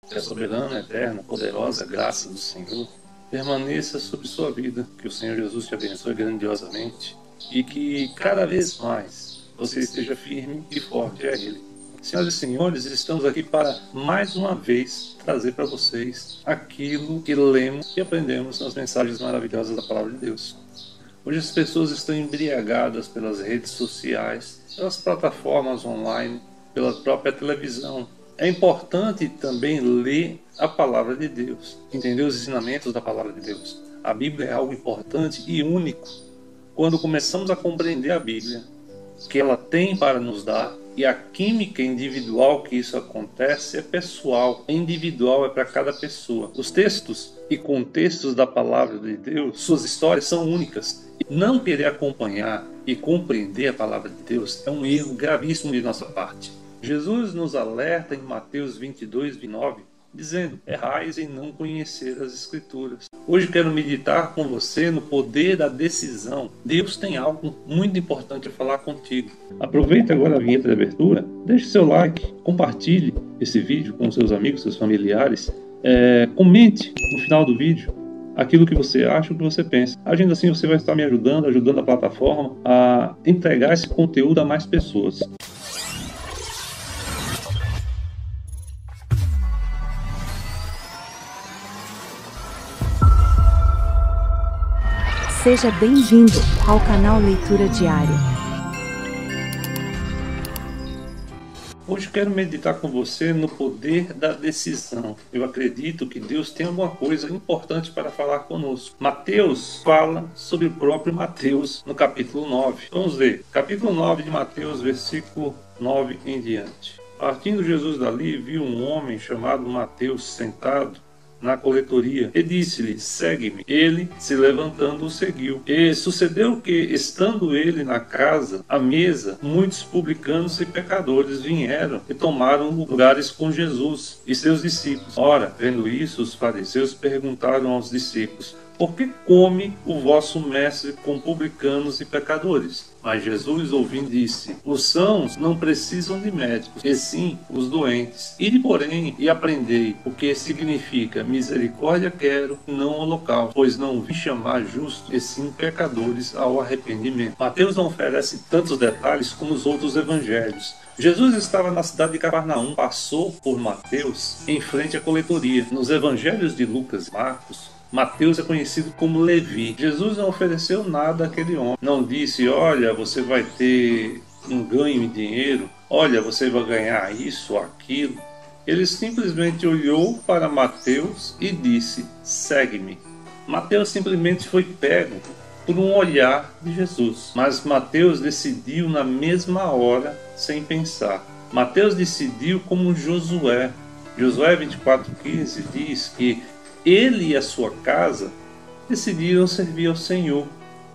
Que a soberana, eterna, poderosa graça do Senhor permaneça sobre sua vida, que o Senhor Jesus te abençoe grandiosamente e que cada vez mais você esteja firme e forte a Ele. Senhoras e senhores, estamos aqui para mais uma vez trazer para vocês aquilo que lemos e aprendemos nas mensagens maravilhosas da Palavra de Deus. Hoje as pessoas estão embriagadas pelas redes sociais, pelas plataformas online, pela própria televisão. É importante também ler a Palavra de Deus, entender os ensinamentos da Palavra de Deus. A Bíblia é algo importante e único. Quando começamos a compreender a Bíblia, que ela tem para nos dar, e a química individual que isso acontece é pessoal, é individual, é para cada pessoa. Os textos e contextos da Palavra de Deus, suas histórias são únicas. Não querer acompanhar e compreender a Palavra de Deus é um erro gravíssimo de nossa parte. Jesus nos alerta em Mateus 22, 29, dizendo: errais em não conhecer as Escrituras. Hoje quero meditar com você no poder da decisão. Deus tem algo muito importante a falar contigo. Aproveite agora a vinheta de abertura, deixe seu like, compartilhe esse vídeo com seus amigos, seus familiares, comente no final do vídeo aquilo que você acha, o que você pensa. Agindo assim você vai estar me ajudando a plataforma a entregar esse conteúdo a mais pessoas. Seja bem-vindo ao canal Leitura Diária. Hoje quero meditar com você no poder da decisão. Eu acredito que Deus tem alguma coisa importante para falar conosco. Mateus fala sobre o próprio Mateus no capítulo 9. Vamos ver. Capítulo 9 de Mateus, versículo 9 em diante. Partindo Jesus dali, viu um homem chamado Mateus sentado na coletoria, e disse-lhe: segue-me. Ele, se levantando, o seguiu. E sucedeu que, estando ele na casa, à mesa, muitos publicanos e pecadores vieram e tomaram lugares com Jesus e seus discípulos. Ora, vendo isso, os fariseus perguntaram aos discípulos: por que come o vosso mestre com publicanos e pecadores? Mas Jesus, ouvindo, disse: os sãos não precisam de médicos, e sim os doentes. Ide, porém, e aprendei o que significa misericórdia quero, não holocausto, pois não vim chamar justos, e sim pecadores ao arrependimento. Mateus não oferece tantos detalhes como os outros evangelhos. Jesus estava na cidade de Cafarnaum, passou por Mateus em frente à coletoria. Nos evangelhos de Lucas e Marcos, Mateus é conhecido como Levi. Jesus não ofereceu nada àquele homem. Não disse: olha, você vai ter um ganho em dinheiro, olha, você vai ganhar isso ou aquilo. Ele simplesmente olhou para Mateus e disse: segue-me. Mateus simplesmente foi pego por um olhar de Jesus. Mas Mateus decidiu na mesma hora, sem pensar. Mateus decidiu como Josué. Josué 24:15 diz que ele e a sua casa decidiram servir ao Senhor.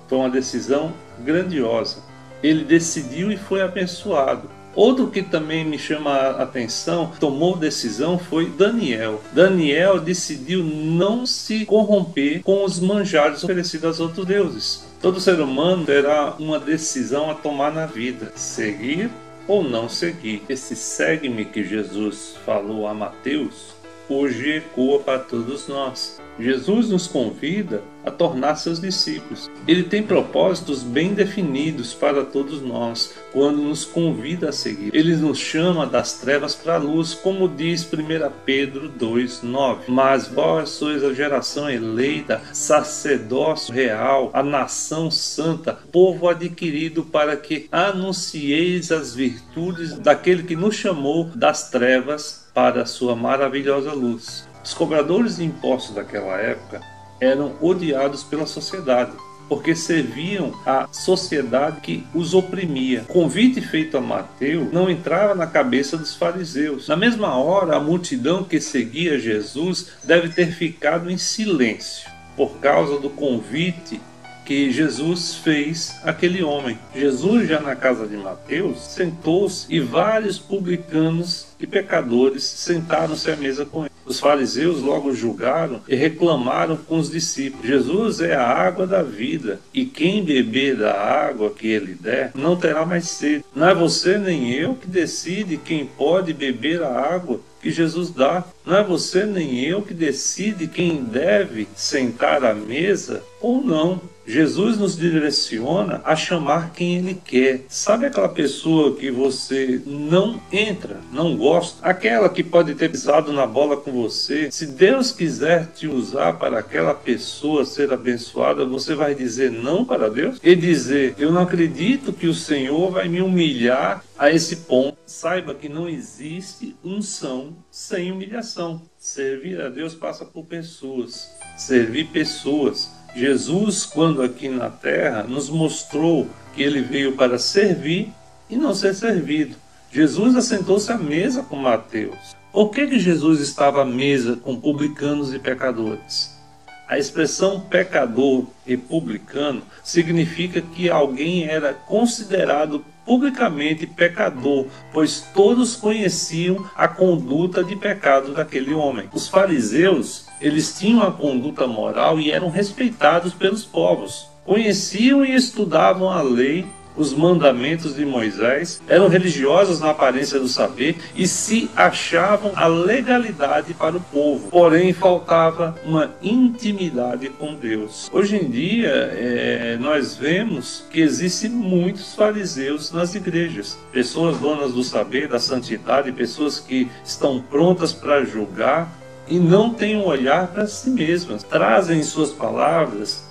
Foi uma decisão grandiosa. Ele decidiu e foi abençoado. Outro que também me chama a atenção, tomou decisão, foi Daniel. Daniel decidiu não se corromper com os manjares oferecidos aos outros deuses. Todo ser humano terá uma decisão a tomar na vida: seguir ou não seguir. Esse segue-me que Jesus falou a Mateus hoje ecoa para todos nós. Jesus nos convida a tornar seus discípulos. Ele tem propósitos bem definidos para todos nós quando nos convida a seguir. Ele nos chama das trevas para a luz, como diz 1 Pedro 2:9. Mas vós sois a geração eleita, sacerdócio real, a nação santa, povo adquirido, para que anuncieis as virtudes daquele que nos chamou das trevas para a sua maravilhosa luz. Os cobradores de impostos daquela época eram odiados pela sociedade, porque serviam à sociedade que os oprimia. O convite feito a Mateus não entrava na cabeça dos fariseus. Na mesma hora, a multidão que seguia Jesus deve ter ficado em silêncio por causa do convite que Jesus fez àquele homem. Jesus, já na casa de Mateus, sentou-se e vários publicanos e pecadores sentaram-se à mesa com ele. Os fariseus logo julgaram e reclamaram com os discípulos: Jesus é a água da vida, e quem beber da água que ele der não terá mais sede. Não é você nem eu que decide quem pode beber a água que Jesus dá. Não é você nem eu que decide quem deve sentar à mesa ou não. Jesus nos direciona a chamar quem Ele quer. Sabe aquela pessoa que você não entra, não gosta? Aquela que pode ter pisado na bola com você. Se Deus quiser te usar para aquela pessoa ser abençoada, você vai dizer não para Deus? E dizer, eu não acredito que o Senhor vai me humilhar a esse ponto. Saiba que não existe unção sem humilhação. Servir a Deus passa por pessoas. Servir pessoas. Jesus, quando aqui na terra, nos mostrou que Ele veio para servir e não ser servido. Jesus assentou-se à mesa com Mateus. Por que Jesus estava à mesa com publicanos e pecadores? A expressão pecador e publicano significa que alguém era considerado publicamente pecador, pois todos conheciam a conduta de pecado daquele homem. Os fariseus, eles tinham a conduta moral e eram respeitados pelos povos. Conheciam e estudavam a lei, os mandamentos de Moisés, eram religiosos na aparência do saber e se achavam a legalidade para o povo. Porém, faltava uma intimidade com Deus. Hoje em dia, nós vemos que existem muitos fariseus nas igrejas. Pessoas donas do saber, da santidade, pessoas que estão prontas para julgar e não têm um olhar para si mesmas. Trazem em suas palavras,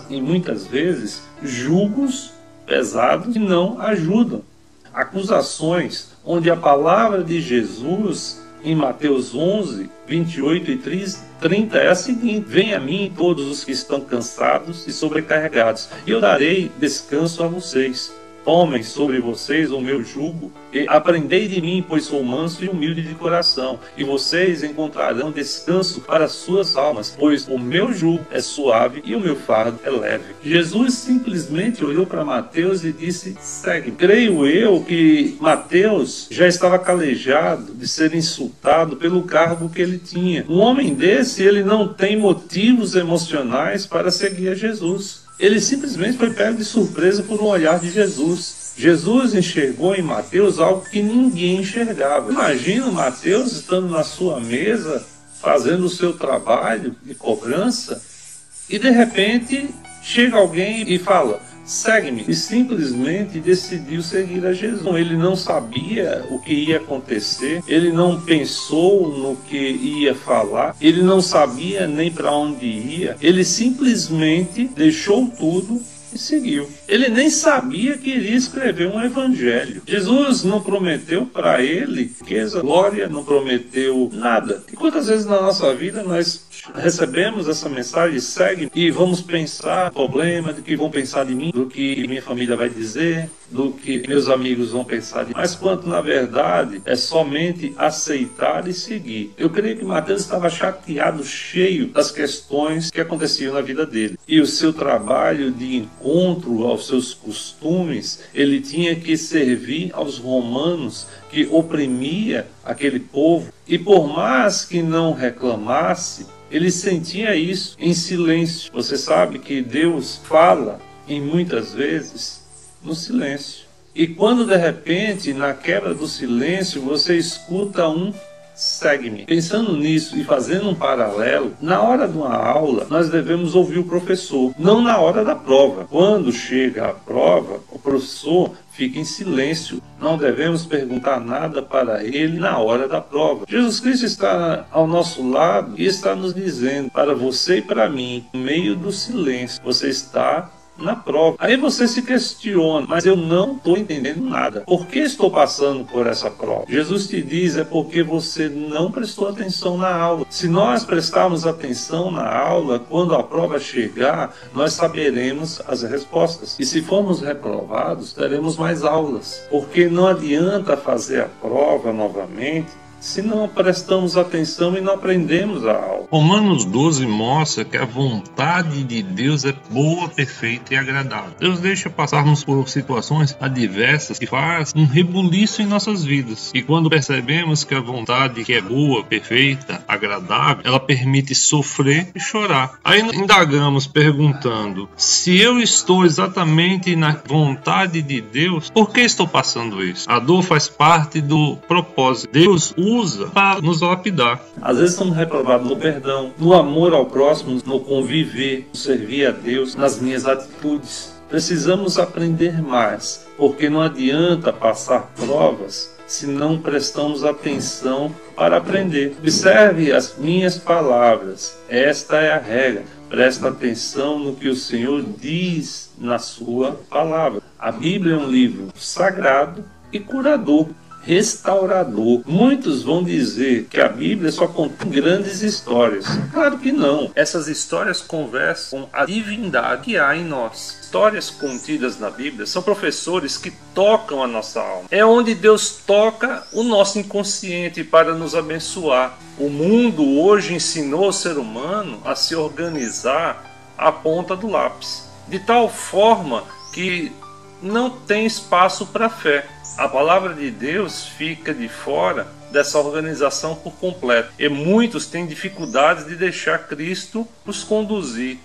e muitas vezes, julgos pesados que não ajudam. Acusações onde a palavra de Jesus em Mateus 11, 28 e 30 é a seguinte: venha a mim todos os que estão cansados e sobrecarregados, e eu darei descanso a vocês. Tomem sobre vocês o meu jugo e aprendei de mim, pois sou manso e humilde de coração, e vocês encontrarão descanso para suas almas, pois o meu jugo é suave e o meu fardo é leve. Jesus simplesmente olhou para Mateus e disse, segue. Creio eu que Mateus já estava calejado de ser insultado pelo cargo que ele tinha. Um homem desse, ele não tem motivos emocionais para seguir a Jesus. Ele simplesmente foi pego de surpresa por um olhar de Jesus. Jesus enxergou em Mateus algo que ninguém enxergava. Imagina Mateus estando na sua mesa, fazendo o seu trabalho de cobrança, e de repente chega alguém e fala, segue-me. E simplesmente decidiu seguir a Jesus. Ele não sabia o que ia acontecer, ele não pensou no que ia falar, ele não sabia nem para onde ia, ele simplesmente deixou tudo e seguiu. Ele nem sabia que iria escrever um evangelho. Jesus não prometeu para ele riqueza, glória, não prometeu nada. E quantas vezes na nossa vida nós recebemos essa mensagem, segue, e vamos pensar no problema, do que vão pensar de mim, do que minha família vai dizer, do que meus amigos vão pensar de mim. Mas quanto na verdade é somente aceitar e seguir. Eu creio que Mateus estava chateado, cheio das questões que aconteciam na vida dele. E o seu trabalho de encontro aos seus costumes, ele tinha que servir aos romanos que oprimia aquele povo. E por mais que não reclamasse, ele sentia isso em silêncio. Você sabe que Deus fala em muitas vezes no silêncio. E quando de repente, na quebra do silêncio, você escuta um segue-me. Pensando nisso e fazendo um paralelo, na hora de uma aula, nós devemos ouvir o professor, não na hora da prova. Quando chega a prova, o professor fica em silêncio. Não devemos perguntar nada para ele na hora da prova. Jesus Cristo está ao nosso lado e está nos dizendo, para você e para mim, no meio do silêncio, você está na prova. Aí você se questiona, mas eu não estou entendendo nada. Por que estou passando por essa prova? Jesus te diz, é porque você não prestou atenção na aula. Se nós prestarmos atenção na aula, quando a prova chegar, nós saberemos as respostas. E se formos reprovados, teremos mais aulas. Porque não adianta fazer a prova novamente se não prestamos atenção e não aprendemos a aula. Romanos 12 mostra que a vontade de Deus é boa, perfeita e agradável. Deus deixa passarmos por situações adversas que faz um rebuliço em nossas vidas. E quando percebemos que a vontade que é boa, perfeita, agradável, ela permite sofrer e chorar. Aí indagamos perguntando, se eu estou exatamente na vontade de Deus, por que estou passando isso? A dor faz parte do propósito. Deus usa para nos lapidar. Às vezes somos reprovados no perdão, no amor ao próximo, no conviver, no servir a Deus, nas minhas atitudes. Precisamos aprender mais, porque não adianta passar provas se não prestamos atenção para aprender. Observe as minhas palavras. Esta é a regra. Presta atenção no que o Senhor diz na sua palavra. A Bíblia é um livro sagrado e curador, restaurador. Muitos vão dizer que a Bíblia só contém grandes histórias. Claro que não. Essas histórias conversam com a divindade que há em nós. Histórias contidas na Bíblia são professores que tocam a nossa alma. É onde Deus toca o nosso inconsciente para nos abençoar. O mundo hoje ensinou o ser humano a se organizar à ponta do lápis, de tal forma que não tem espaço para a fé. A palavra de Deus fica de fora dessa organização por completo. E muitos têm dificuldades de deixar Cristo os conduzir.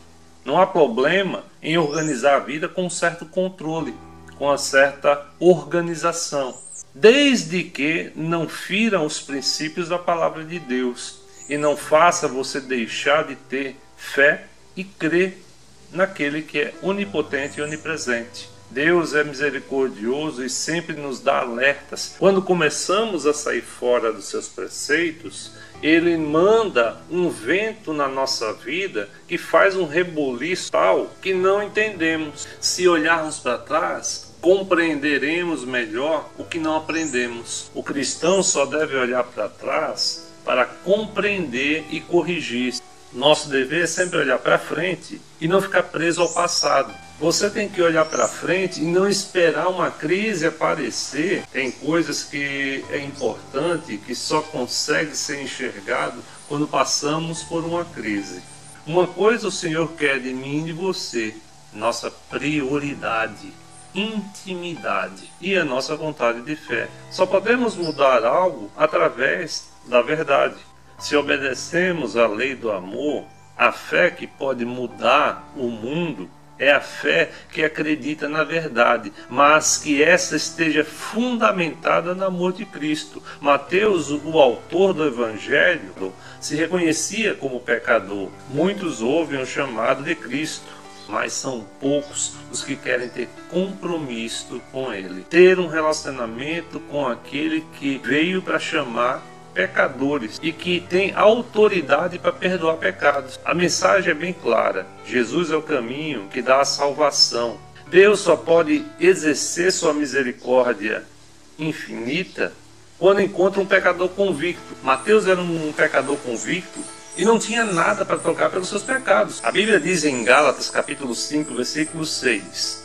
Não há problema em organizar a vida com um certo controle, com uma certa organização, desde que não firam os princípios da palavra de Deus e não faça você deixar de ter fé e crer naquele que é onipotente e onipresente. Deus é misericordioso e sempre nos dá alertas. Quando começamos a sair fora dos seus preceitos, Ele manda um vento na nossa vida que faz um reboliço tal que não entendemos. Se olharmos para trás, compreenderemos melhor o que não aprendemos. O cristão só deve olhar para trás para compreender e corrigir. Nosso dever é sempre olhar para frente e não ficar preso ao passado. Você tem que olhar para frente e não esperar uma crise aparecer. Tem coisas que é importante, que só consegue ser enxergado quando passamos por uma crise. Uma coisa o Senhor quer de mim e de você: nossa prioridade, intimidade e a nossa vontade de fé. Só podemos mudar algo através da verdade. Se obedecemos à lei do amor, a fé que pode mudar o mundo é a fé que acredita na verdade, mas que essa esteja fundamentada no amor de Cristo. Mateus, o autor do Evangelho, se reconhecia como pecador. Muitos ouvem o chamado de Cristo, mas são poucos os que querem ter compromisso com Ele. Ter um relacionamento com aquele que veio para chamar pecadores e que tem autoridade para perdoar pecados. A mensagem é bem clara: Jesus é o caminho que dá a salvação. Deus só pode exercer sua misericórdia infinita quando encontra um pecador convicto. Mateus era um pecador convicto e não tinha nada para trocar pelos seus pecados. A Bíblia diz em Gálatas capítulo 5, versículo 6,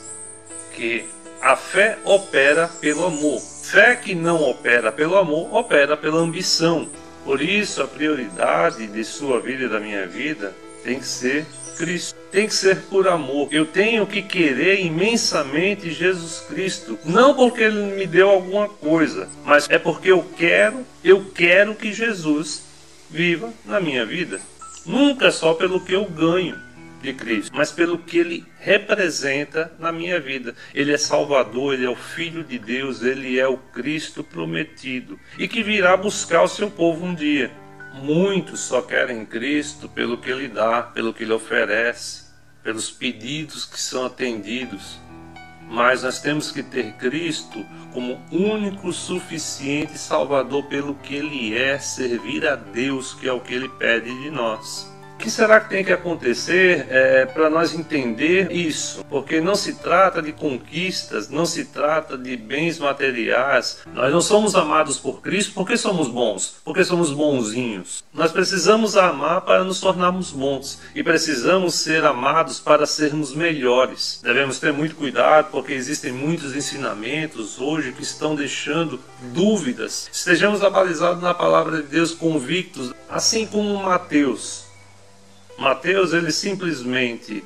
que a fé opera pelo amor. Fé que não opera pelo amor, opera pela ambição. Por isso, a prioridade de sua vida e da minha vida tem que ser Cristo. Tem que ser por amor. Eu tenho que querer imensamente Jesus Cristo. Não porque Ele me deu alguma coisa, mas é porque eu quero que Jesus viva na minha vida. Nunca só pelo que eu ganho de Cristo, mas pelo que Ele representa na minha vida. Ele é Salvador, Ele é o Filho de Deus, Ele é o Cristo prometido e que virá buscar o seu povo um dia. Muitos só querem Cristo pelo que Ele dá, pelo que Ele oferece, pelos pedidos que são atendidos. Mas nós temos que ter Cristo como único, suficiente Salvador pelo que Ele é, servir a Deus, que é o que Ele pede de nós. O que será que tem que acontecer para nós entender isso? Porque não se trata de conquistas, não se trata de bens materiais. Nós não somos amados por Cristo porque somos bons, porque somos bonzinhos. Nós precisamos amar para nos tornarmos bons e precisamos ser amados para sermos melhores. Devemos ter muito cuidado porque existem muitos ensinamentos hoje que estão deixando dúvidas. Estejamos abalizados na palavra de Deus, convictos, assim como Mateus. Mateus, ele simplesmente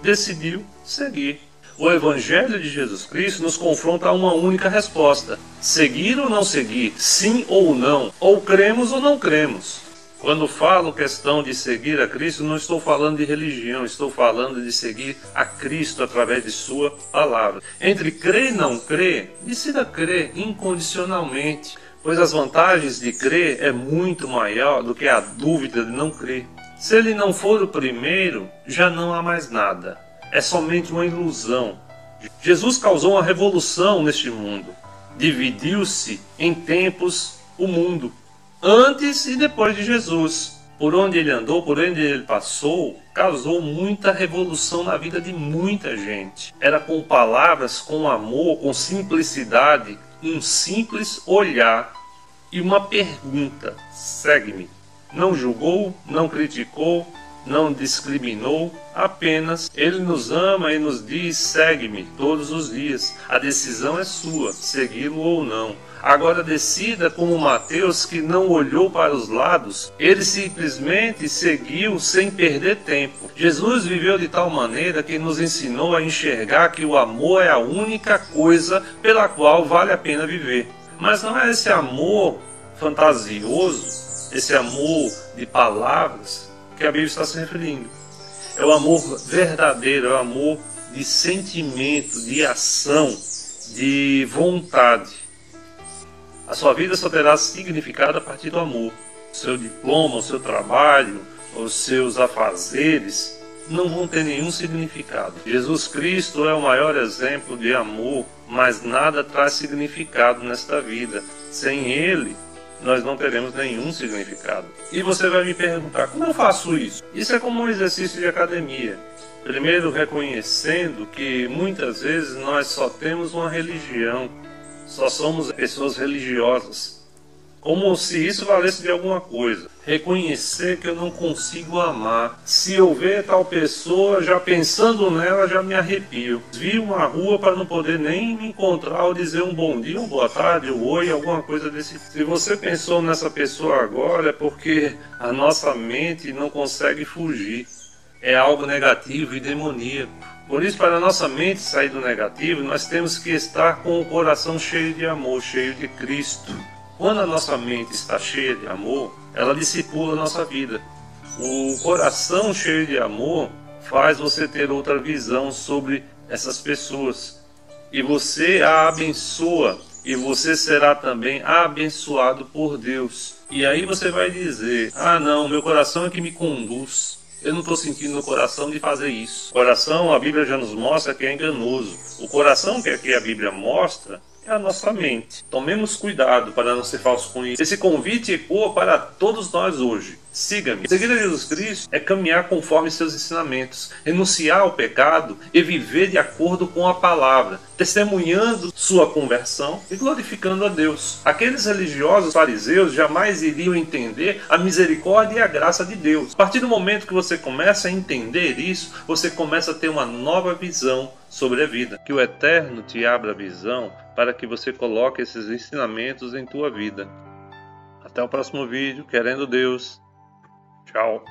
decidiu seguir. O Evangelho de Jesus Cristo nos confronta a uma única resposta: seguir ou não seguir, sim ou não, ou cremos ou não cremos. Quando falo questão de seguir a Cristo, não estou falando de religião, estou falando de seguir a Cristo através de sua palavra. Entre crer e não crer, decida crer incondicionalmente. pois as vantagens de crer é muito maior do que a dúvida de não crer. Se ele não for o primeiro, já não há mais nada. É somente uma ilusão. Jesus causou uma revolução neste mundo. Dividiu-se em tempos o mundo, antes e depois de Jesus. Por onde ele andou, por onde ele passou, causou muita revolução na vida de muita gente. Era com palavras, com amor, com simplicidade, um simples olhar e uma pergunta: segue-me. Não julgou, não criticou, não discriminou, apenas ele nos ama e nos diz: segue-me todos os dias. A decisão é sua, segui-lo ou não. Agora decida como Mateus, que não olhou para os lados, ele simplesmente seguiu sem perder tempo. Jesus viveu de tal maneira que nos ensinou a enxergar que o amor é a única coisa pela qual vale a pena viver. Mas não é esse amor fantasioso, esse amor de palavras que a Bíblia está se referindo. É o amor verdadeiro, é o amor de sentimento, de ação, de vontade. A sua vida só terá significado a partir do amor. O seu diploma, o seu trabalho, os seus afazeres não vão ter nenhum significado. Jesus Cristo é o maior exemplo de amor, mas nada traz significado nesta vida. Sem Ele, nós não teremos nenhum significado. E você vai me perguntar: como eu faço isso? Isso é como um exercício de academia. Primeiro, reconhecendo que muitas vezes nós só temos uma religião, só somos pessoas religiosas, como se isso valesse de alguma coisa. Reconhecer que eu não consigo amar. Se eu ver tal pessoa, já pensando nela, já me arrepio. Vi uma rua para não poder nem me encontrar ou dizer um bom dia, uma boa tarde, um oi, alguma coisa desse tipo. Se você pensou nessa pessoa agora, é porque a nossa mente não consegue fugir. É algo negativo e demoníaco. Por isso, para a nossa mente sair do negativo, nós temos que estar com o coração cheio de amor, cheio de Cristo. Quando a nossa mente está cheia de amor, ela discipula a nossa vida. O coração cheio de amor faz você ter outra visão sobre essas pessoas. E você a abençoa, e você será também abençoado por Deus. E aí você vai dizer: ah não, meu coração é que me conduz. Eu não estou sentindo no coração de fazer isso. O coração, a Bíblia já nos mostra que é enganoso. O coração que aqui a Bíblia mostra é a nossa mente. Tomemos cuidado para não ser falsos com isso. Esse convite ecoa para todos nós hoje. Siga-me. Seguir a Jesus Cristo é caminhar conforme seus ensinamentos, renunciar ao pecado e viver de acordo com a palavra, testemunhando sua conversão e glorificando a Deus. Aqueles religiosos fariseus jamais iriam entender a misericórdia e a graça de Deus. A partir do momento que você começa a entender isso, você começa a ter uma nova visão sobre a vida. Que o Eterno te abra a visão para que você coloque esses ensinamentos em tua vida. Até o próximo vídeo, querendo Deus. Tchau.